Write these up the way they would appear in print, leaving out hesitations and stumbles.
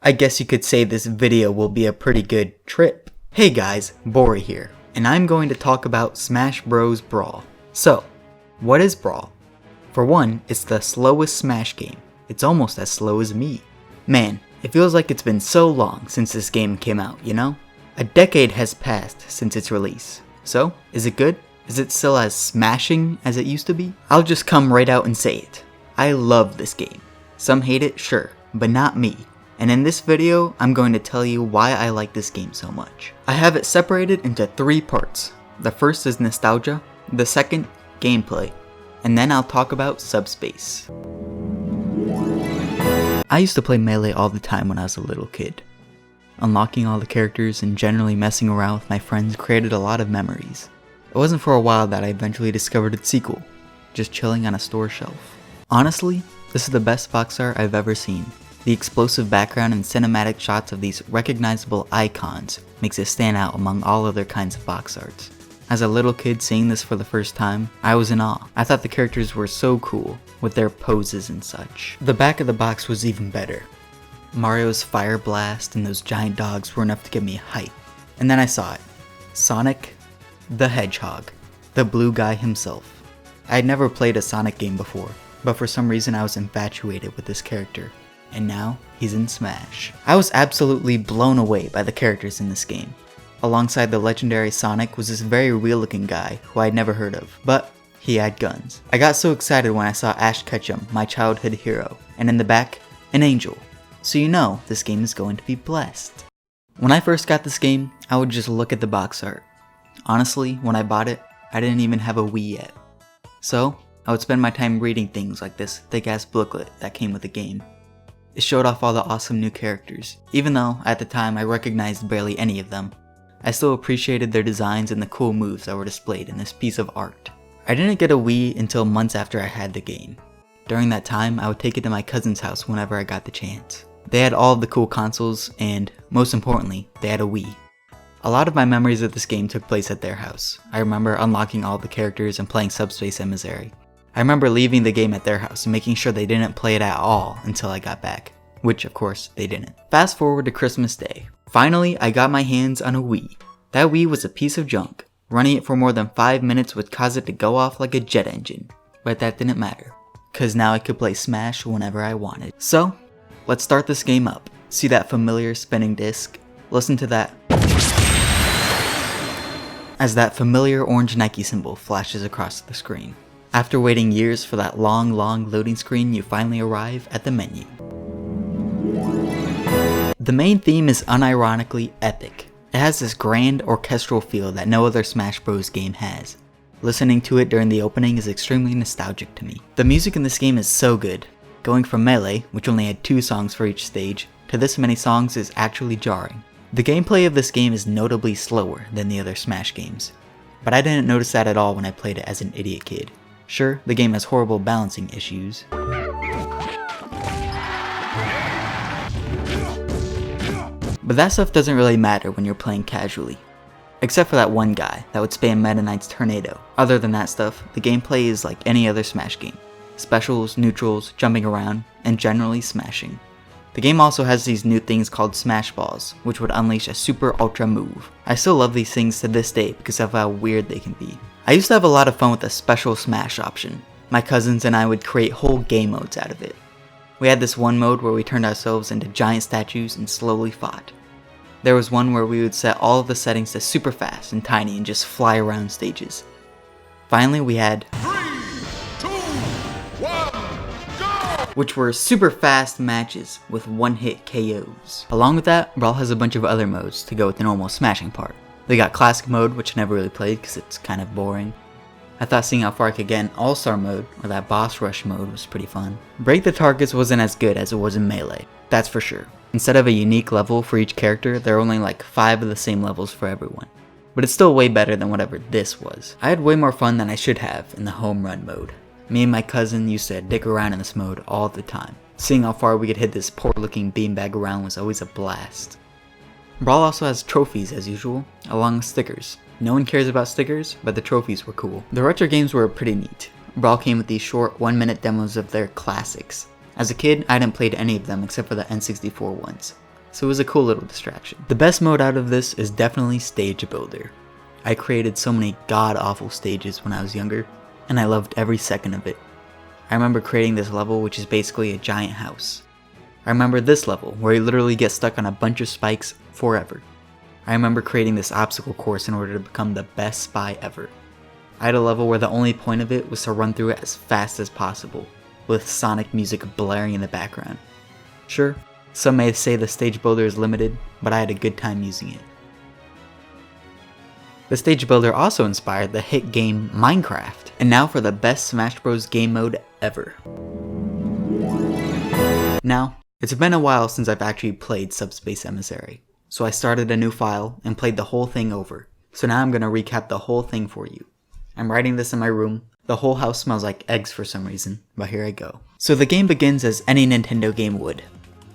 I guess you could say this video will be a pretty good trip. Hey guys, Borey here, and I'm going to talk about Smash Bros. Brawl. So, what is Brawl? For one, it's the slowest Smash game. It's almost as slow as me. Man, it feels like it's been so long since this game came out, you know? A decade has passed since its release. So, is it good? Is it still as smashing as it used to be? I'll just come right out and say it. I love this game. Some hate it, sure, but not me. And in this video, I'm going to tell you why I like this game so much. I have it separated into 3 parts. The first is nostalgia, the second, gameplay, and then I'll talk about subspace. I used to play Melee all the time when I was a little kid. Unlocking all the characters and generally messing around with my friends created a lot of memories. It wasn't for a while that I eventually discovered its sequel, just chilling on a store shelf. Honestly, this is the best box art I've ever seen. The explosive background and cinematic shots of these recognizable icons makes it stand out among all other kinds of box arts. As a little kid seeing this for the first time, I was in awe. I thought the characters were so cool, with their poses and such. The back of the box was even better. Mario's fire blast and those giant dogs were enough to get me hype. And then I saw it. Sonic the Hedgehog, the blue guy himself. I had never played a Sonic game before, but for some reason I was infatuated with this character. And now, he's in Smash. I was absolutely blown away by the characters in this game. Alongside the legendary Sonic was this very real looking guy who I'd never heard of, but he had guns. I got so excited when I saw Ash Ketchum, my childhood hero, and in the back, an angel. So you know, this game is going to be blessed. When I first got this game, I would just look at the box art. Honestly, when I bought it, I didn't even have a Wii yet. So, I would spend my time reading things like this thick ass booklet that came with the game. It showed off all the awesome new characters. Even though, at the time, I recognized barely any of them, I still appreciated their designs and the cool moves that were displayed in this piece of art. I didn't get a Wii until months after I had the game. During that time, I would take it to my cousin's house whenever I got the chance. They had all of the cool consoles, and, most importantly, they had a Wii. A lot of my memories of this game took place at their house. I remember unlocking all the characters and playing Subspace Emissary. I remember leaving the game at their house and making sure they didn't play it at all until I got back. Which, of course, they didn't. Fast forward to Christmas Day. Finally, I got my hands on a Wii. That Wii was a piece of junk. Running it for more than 5 minutes would cause it to go off like a jet engine. But that didn't matter, cause now I could play Smash whenever I wanted. So, let's start this game up. See that familiar spinning disc? Listen to that. As that familiar orange Nike symbol flashes across the screen. After waiting years for that long loading screen, you finally arrive at the menu. The main theme is unironically epic. It has this grand orchestral feel that no other Smash Bros. Game has. Listening to it during the opening is extremely nostalgic to me. The music in this game is so good. Going from Melee, which only had 2 songs for each stage, to this many songs is actually jarring. The gameplay of this game is notably slower than the other Smash games, but I didn't notice that at all when I played it as an idiot kid. Sure, the game has horrible balancing issues, but that stuff doesn't really matter when you're playing casually. Except for that one guy that would spam Meta Knight's tornado. Other than that stuff, the gameplay is like any other Smash game. Specials, neutrals, jumping around, and generally smashing. The game also has these new things called Smash Balls, which would unleash a super ultra move. I still love these things to this day because of how weird they can be. I used to have a lot of fun with the special Smash option. My cousins and I would create whole game modes out of it. We had this one mode where we turned ourselves into giant statues and slowly fought. There was one where we would set all of the settings to super fast and tiny and just fly around stages. Finally we had 3, 2, 1, go! Which were super fast matches with one-hit KOs. Along with that, Brawl has a bunch of other modes to go with the normal smashing part. They got Classic mode, which I never really played because it's kind of boring. I thought seeing how far I could get in All-Star mode, or that Boss Rush mode, was pretty fun. Break the Targets wasn't as good as it was in Melee, that's for sure. Instead of a unique level for each character, there are only like 5 of the same levels for everyone. But it's still way better than whatever this was. I had way more fun than I should have in the Home Run mode. Me and my cousin used to dick around in this mode all the time. Seeing how far we could hit this poor looking beanbag around was always a blast. Brawl also has trophies as usual, along with stickers. No one cares about stickers, but the trophies were cool. The retro games were pretty neat. Brawl came with these short 1-minute demos of their classics. As a kid, I hadn't played any of them except for the N64 ones. so it was a cool little distraction. The best mode out of this is definitely Stage Builder. I created so many god-awful stages when I was younger, and I loved every second of it. I remember creating this level which is basically a giant house. I remember this level where you literally get stuck on a bunch of spikes forever. I remember creating this obstacle course in order to become the best spy ever. I had a level where the only point of it was to run through it as fast as possible, with Sonic music blaring in the background. Sure, some may say the Stage Builder is limited, but I had a good time using it. The Stage Builder also inspired the hit game Minecraft, and now for the best Smash Bros. Game mode ever. Now, it's been a while since I've actually played Subspace Emissary, so I started a new file and played the whole thing over. So now I'm going to recap the whole thing for you. I'm writing this in my room. The whole house smells like eggs for some reason, but here I go. So the game begins as any Nintendo game would,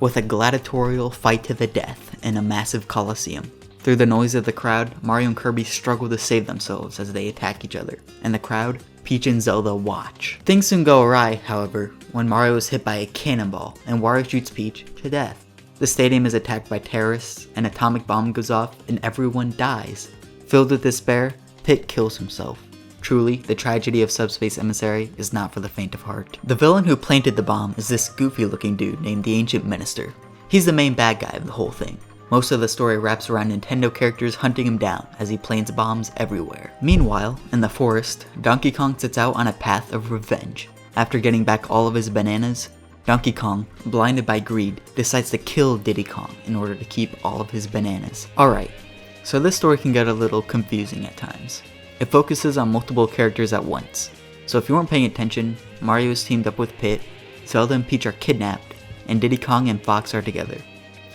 with a gladiatorial fight to the death in a massive coliseum. Through the noise of the crowd, Mario and Kirby struggle to save themselves as they attack each other, and the crowd, Peach and Zelda watch. Things soon go awry, however, when Mario is hit by a cannonball and Wario shoots Peach to death. The stadium is attacked by terrorists, an atomic bomb goes off, and everyone dies. Filled with despair, Pit kills himself. Truly, the tragedy of Subspace Emissary is not for the faint of heart. The villain who planted the bomb is this goofy looking dude named the Ancient Minister. He's the main bad guy of the whole thing. Most of the story wraps around Nintendo characters hunting him down as he plants bombs everywhere. Meanwhile, in the forest, Donkey Kong sets out on a path of revenge. After getting back all of his bananas, Donkey Kong, blinded by greed, decides to kill Diddy Kong in order to keep all of his bananas. Alright, so this story can get a little confusing at times. It focuses on multiple characters at once. So if you weren't paying attention, Mario is teamed up with Pit, Zelda and Peach are kidnapped, and Diddy Kong and Fox are together.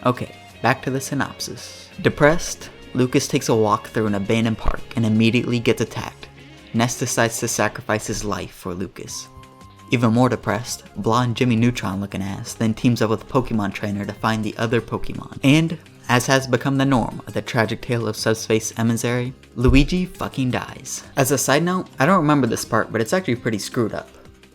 Okay, back to the synopsis. Depressed, Lucas takes a walk through an abandoned park and immediately gets attacked. Ness decides to sacrifice his life for Lucas. Even more depressed, blonde Jimmy Neutron looking ass then teams up with Pokemon Trainer to find the other Pokemon. And, as has become the norm of the tragic tale of Subspace Emissary, Luigi fucking dies. As a side note, I don't remember this part, but it's actually pretty screwed up.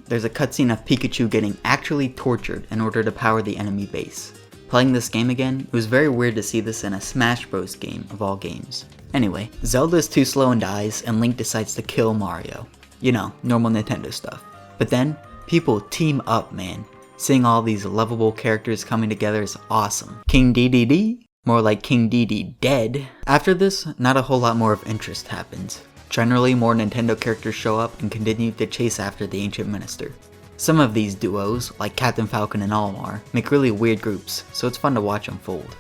There's a cutscene of Pikachu getting actually tortured in order to power the enemy base. Playing this game again, it was very weird to see this in a Smash Bros. Game of all games. Anyway, Zelda is too slow and dies, and Link decides to kill Mario. You know, normal Nintendo stuff. But then, people team up, man. Seeing all these lovable characters coming together is awesome. King Dedede? More like King Dedede dead. After this, not a whole lot more of interest happens. Generally, more Nintendo characters show up and continue to chase after the Ancient Minister. Some of these duos, like Captain Falcon and Olimar, make really weird groups, so it's fun to watch unfold.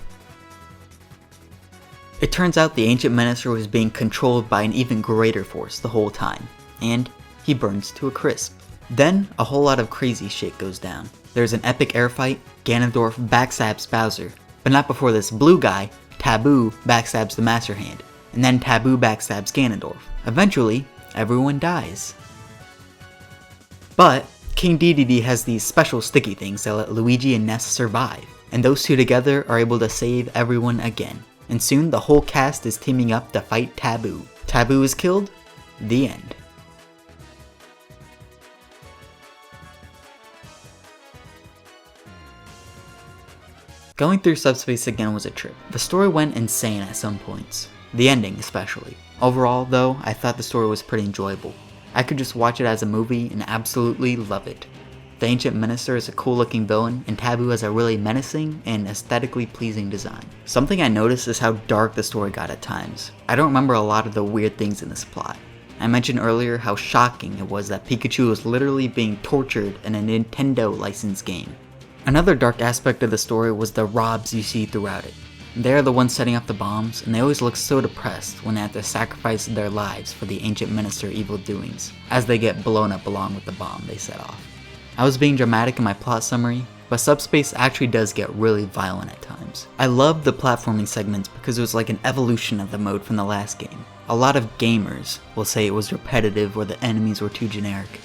It turns out the Ancient Minister was being controlled by an even greater force the whole time, and he burns to a crisp. Then, a whole lot of crazy shit goes down. There's an epic air fight, Ganondorf backstabs Bowser, but not before this blue guy, Taboo, backstabs the Master Hand, and then Taboo backstabs Ganondorf. Eventually, everyone dies. But, King Dedede has these special sticky things that let Luigi and Ness survive, and those two together are able to save everyone again. And soon the whole cast is teaming up to fight Taboo. Taboo is killed, the end. Going through Subspace again was a trip. The story went insane at some points. The ending especially. Overall though, I thought the story was pretty enjoyable. I could just watch it as a movie and absolutely love it. The Ancient Minister is a cool looking villain, and Taboo has a really menacing and aesthetically pleasing design. Something I noticed is how dark the story got at times. I don't remember a lot of the weird things in this plot. I mentioned earlier how shocking it was that Pikachu was literally being tortured in a Nintendo licensed game. Another dark aspect of the story was the Robs you see throughout it. They are the ones setting off the bombs, and they always look so depressed when they have to sacrifice their lives for the Ancient Minister evil doings, as they get blown up along with the bomb they set off. I was being dramatic in my plot summary, but Subspace actually does get really violent at times. I loved the platforming segments because it was like an evolution of the mode from the last game. A lot of gamers will say it was repetitive or the enemies were too generic.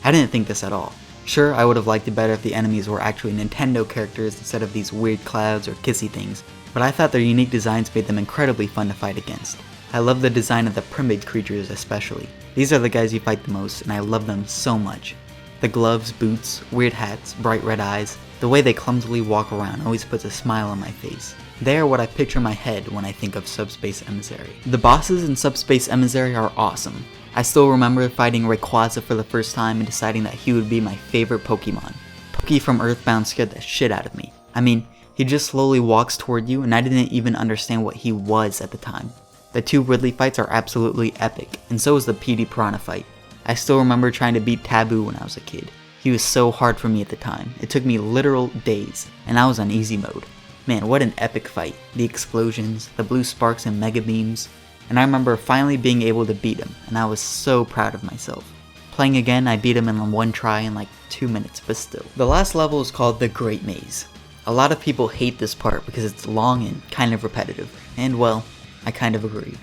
I didn't think this at all. Sure, I would have liked it better if the enemies were actually Nintendo characters instead of these weird clouds or kissy things, but I thought their unique designs made them incredibly fun to fight against. I love the design of the Primid creatures especially. These are the guys you fight the most, and I love them so much. The gloves, boots, weird hats, bright red eyes, The way they clumsily walk around always puts a smile on my face. They are what I picture in my head when I think of Subspace Emissary. The bosses in Subspace Emissary are awesome. I still remember fighting Rayquaza for the first time and deciding that he would be my favorite Pokemon. Pokey from Earthbound scared the shit out of me. I mean, he just slowly walks toward you and I didn't even understand what he was at the time. The two Ridley fights are absolutely epic, and so is the PD Piranha fight. I still remember trying to beat Taboo when I was a kid. He was so hard for me at the time. It took me literal days, and I was on easy mode. Man, what an epic fight. The explosions, the blue sparks and mega beams, and I remember finally being able to beat him, and I was so proud of myself. Playing again, I beat him in one try in like 2 minutes, but still. The last level is called the Great Maze. A lot of people hate this part because it's long and kind of repetitive, and well, I kind of agree.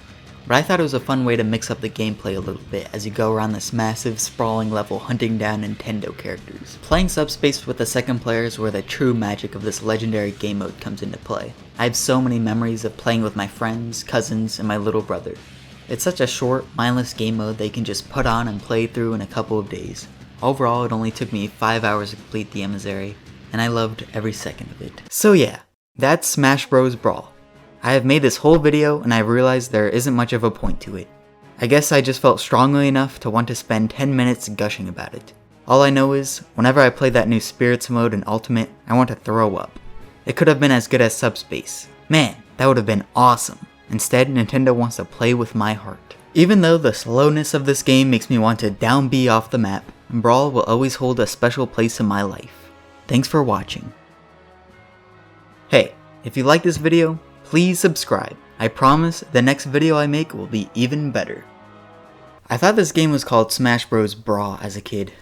But I thought it was a fun way to mix up the gameplay a little bit as you go around this massive, sprawling level hunting down Nintendo characters. Playing Subspace with the second player is where the true magic of this legendary game mode comes into play. I have so many memories of playing with my friends, cousins, and my little brother. It's such a short, mindless game mode that you can just put on and play through in a couple of days. Overall, it only took me 5 hours to complete the Emissary, and I loved every second of it. So yeah, that's Smash Bros. Brawl. I have made this whole video and I realized there isn't much of a point to it. I guess I just felt strongly enough to want to spend 10 minutes gushing about it. All I know is, whenever I play that new Spirits mode in Ultimate, I want to throw up. It could have been as good as Subspace. Man, that would have been awesome. Instead, Nintendo wants to play with my heart. Even though the slowness of this game makes me want to down B off the map, Brawl will always hold a special place in my life. Thanks for watching. Hey, if you like this video, please subscribe. I promise the next video I make will be even better. I thought this game was called Smash Bros. Brawl as a kid.